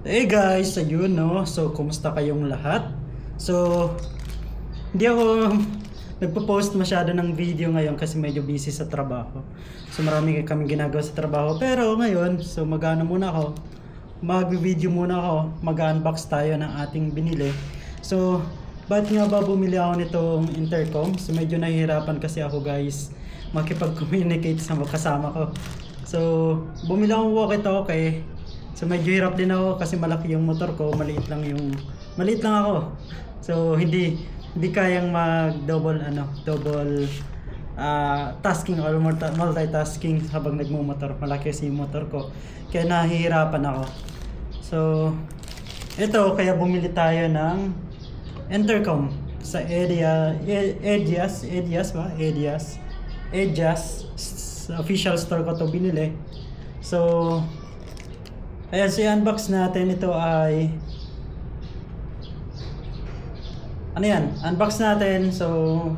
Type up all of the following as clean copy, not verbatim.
Hey guys, ayun no. So, kumusta kayong lahat? So, hindi ako nagpo-post masyado ng video ngayon kasi medyo busy sa trabaho. So, marami kaming ginagawa sa trabaho. Pero ngayon, so mag-ano muna ako. Mag-video muna ako. Mag-unbox tayo ng ating binili. So, ba't nga ba bumili ako nitong intercom? So, medyo nahihirapan kasi ako guys makipag-communicate sa kasama ko. So, bumili akong walkie-talkie. So medyo hirap din ako kasi malaki yung motor ko, maliit lang ako. So hindi kayang double tasking or multitasking habang nagmo-motor. Malaki kasi yung motor ko. Kaya nahihirapan ako. So ito kaya bumili tayo ng intercom sa Edias sa official store ko to binili. So ayan, so i-unbox natin. Ito ay ano yan? Unbox natin. So,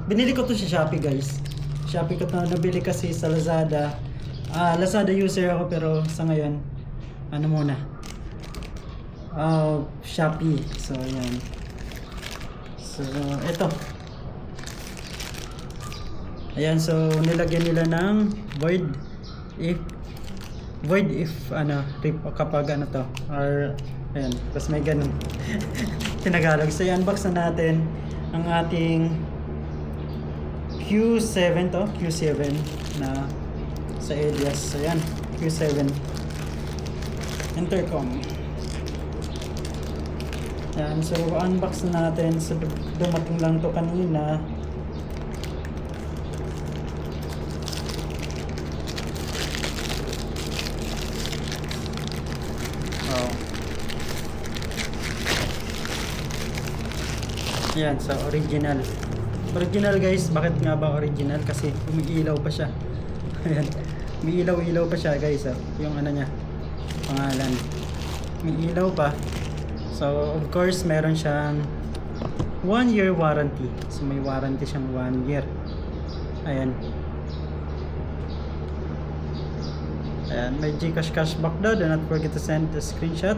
binili ko to sa Shopee guys. Shopee ko to nabili kasi sa Lazada. Lazada user ako pero sa ngayon ano muna? Shopee. So, ayan. So, ito. Ayan, so nilagyan nila ng void if kapag ano to or ayan, tapos may ganun tinagalog. So i-unbox na natin ang ating Q7 na sa Elias. So ayan, Q7 intercom. Ayan, so unbox na natin. So dumating lang to kanina. Yan, so original. Original guys, bakit nga ba original? Kasi umiilaw pa siya. Ayan, umiilaw pa siya guys. Yung ano niya, pangalan. Umiilaw pa. So of course, meron siyang 1 year warranty. So may warranty siyang 1 year. Ayan. Ayan, may Gcash cashback daw. Do not forget to send the screenshot.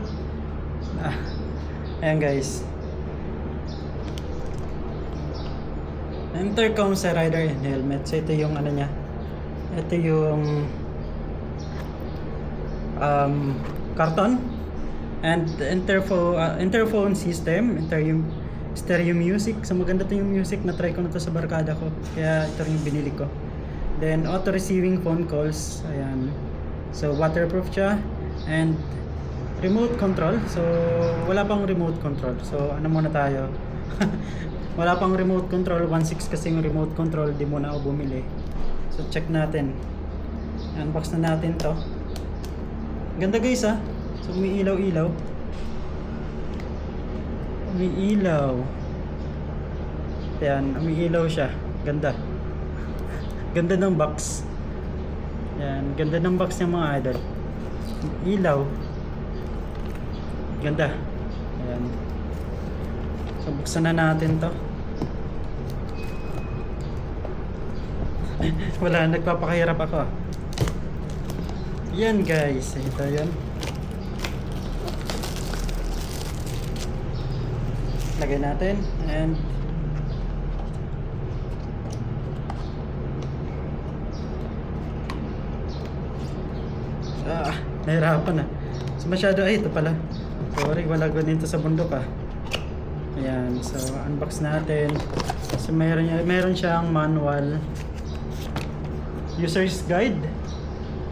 Ayan guys. Intercom sa rider and helmet. So ito yung ano niya. Ito yung karton and interphone system, stereo music. So maganda to yung music, na try ko na to sa barkada ko. Kaya ito rin yung binili ko. Then auto receiving phone calls. Ayan. So waterproof siya and remote control. So wala pang remote control. So ano muna tayo? Wala pang remote control, 1.6 kasi yung remote control, di muna ako bumili. So check natin. Unbox na natin to. Ganda guys ha. So umiilaw-ilaw. Ayan, umiilaw siya. Ganda. Ganda ng box. Ayan, ganda ng box ng mga idol. Ilaw. Ganda. Ayan. So buksan na natin to. Wala, nagpapakahirap ako. Yan guys, ito yan. Lagay natin and nahirapan na. So masyado, ito pala. Sorry, wala ko dito sa bundok Ayan, so unbox natin. So meron siyang manual, user's guide.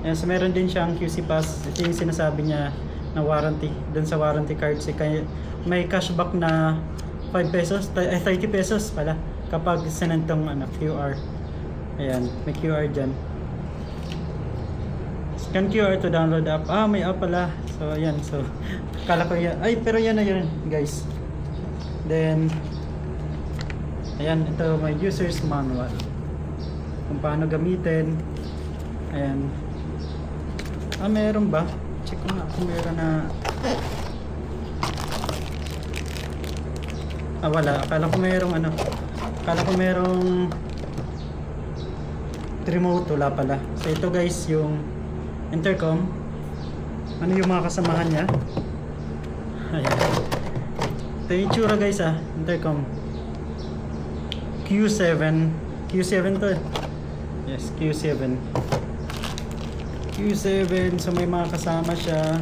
Ayan, so meron din siyang QC pass. Ito yung sinasabi niya na warranty. Dun sa warranty card, may cashback na 5 pesos, 30 pesos pala kapag sinend tong QR. Ayan, may QR dyan. Scan QR to download app. May app pala. So ayan, so kala ko yan. Pero yan na yun guys. Then ayan, ito may user's manual kung paano gamitin. Ayan. Meron ba? Check ko nga kung meron na. Wala. Akala ko merong remote. Wala pala. So ito guys yung intercom. Ano yung mga kasamahan niya? Ayan. Ito yung itsura guys intercom. Q7. Q7 to eh. Yes, Q7. Q7. So may mga kasama siya.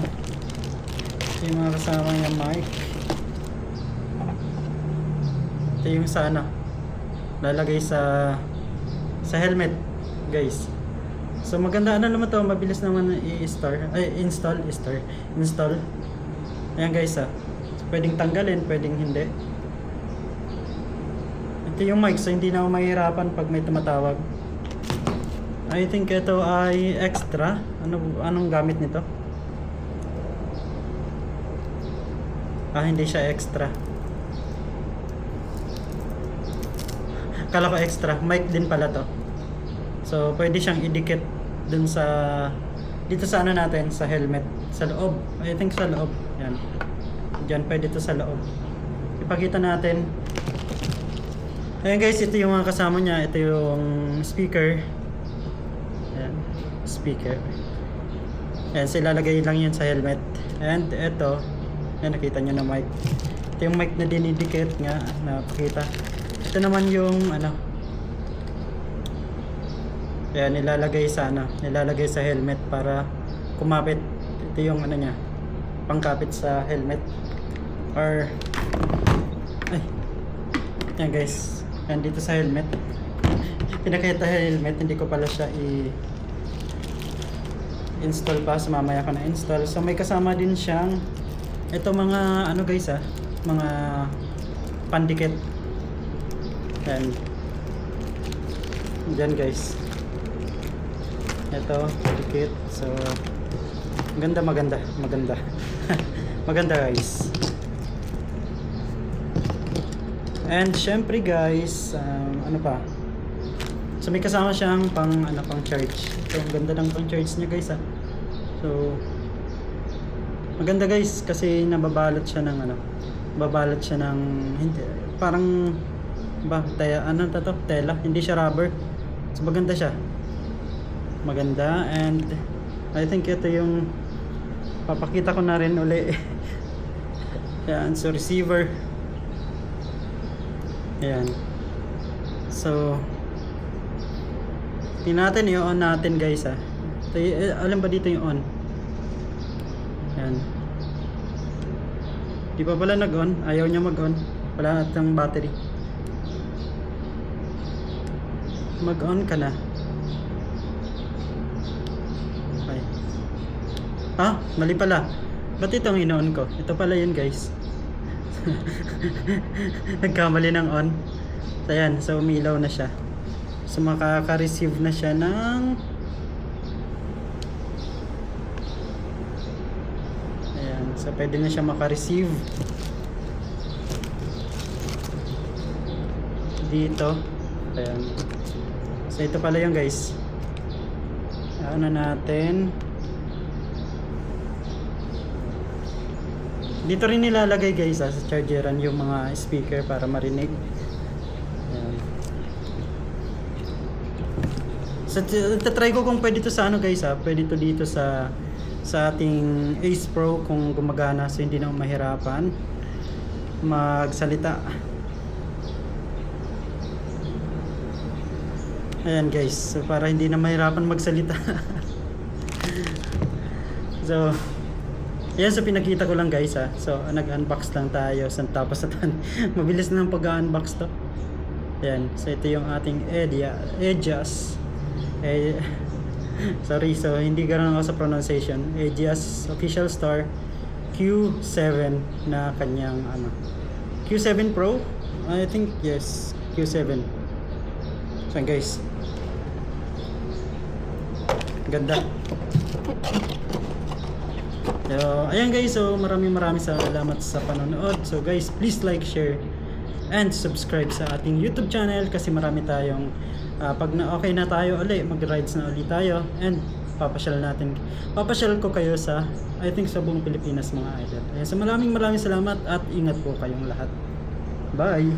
May mga kasama niya mic. Ito yung sa lalagay sa helmet guys. So maganda naman to, mabilis naman install. Ayan guys So, pwedeng tanggalin, pwedeng hindi. Ito yung mic, so hindi na ako mahirapan pag may tumatawag. I think ito ay extra. Anong gamit nito? Hindi siya extra. Kala ko extra, mic din pala to. So pwede siyang idikit dun dito sa natin, sa helmet, sa loob. I think sa loob. Yan. Diyan pwede to sa loob. Ipakita natin. Ayan guys, ito yung mga kasama niya. Ito yung speaker. Ayan, speaker. Ayan, so ilalagay lang yun sa helmet. And ito, ayan, nakita nyo na mic. Ito yung mic na dinidikit nga, napakita. Ito naman yung ayan, nilalagay sa helmet para kumapit. Ito yung niya, pangkapit sa helmet. Or yan guys, yan dito sa helmet. Pinakita helmet, hindi ko pala siya install pa, so mamaya ko na install. So may kasama din siyang ito mga guys mga pandikit. Yan. Diyan guys. Ito, dikit. So maganda. Maganda guys. And syempre guys, ano pa? So may kasama siyang pang charge. So ang ganda ng pang charge niya guys So maganda guys kasi nababalot siya ng hindi parang tela, hindi siya rubber. So maganda siya. Maganda, and I think ito yung papakita ko na rin uli. Yan, so receiver. Ayan. So natin i-on natin guys So, alam ba dito yung on? Ayan. Di pa pala nag-on. Ayaw niya mag-on. Wala natang battery. Mag-on ka na. Okay. Mali pala. Ba't itong in-on ko? Ito pala yun guys. Nagkamali ng on. So ayan, so umilaw na siya. So makaka-receive na siya ng ayan, so pwede na siya maka-receive dito. Ayan. So ito pala yung guys. Ano natin? Dito rin nilalagay guys sa chargeran yung mga speaker para marinig. Ayan. So try ko kung pwede to sa guys pwede to dito sa ating Ace Pro kung gumagana, so hindi na mahirapan magsalita. Ayan guys, so para hindi na mahirapan magsalita. So yan, so pinakita ko lang guys So nag-unbox lang tayo. So tapos mabilis na ng pag-unbox to. Yan, so ito yung ating Aegis. Sorry, so hindi ganoon ako sa pronunciation. Aegis official store Q7 na kanyang Q7 Pro. I think yes, Q7. So guys, ganda. So ayan guys, so maraming salamat sa panonood. So guys, please like, share and subscribe sa ating YouTube channel kasi marami tayong pag okay na tayo uli, mag-rides na uli tayo, and papasyal ko kayo sa I think sa buong Pilipinas mga idol. Ayan, so maraming salamat at ingat po kayong lahat. Bye.